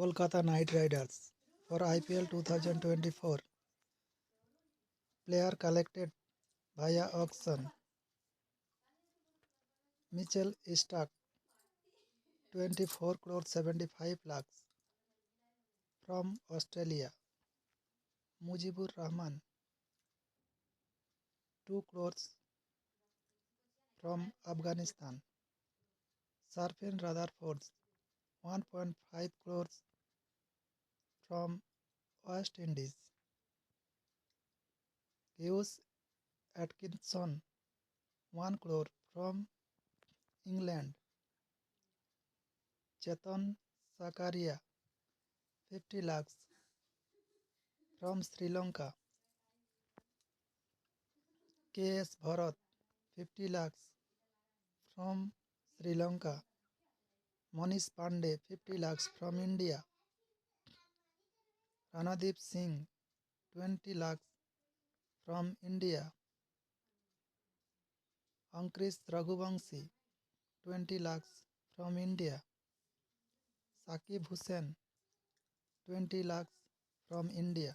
Kolkata Knight Riders for IPL 2024. Player collected via auction. Mitchell Starc 24 crore 75 lakhs from Australia. Mujibur Rahman 2 crores from Afghanistan. Sarfin Rutherford 1.5 crores from West Indies. Hughes Atkinson 1 crore from England. Chetan Sakaria 50 lakhs from Sri Lanka. K.S. Bharat 50 lakhs from Sri Lanka. Manish Pandey 50 lakhs from India. Ranadeep Singh 20 lakhs from India. Ankrish Raghuvanshi 20 lakhs from India. Saqib Hussain 20 lakhs from India.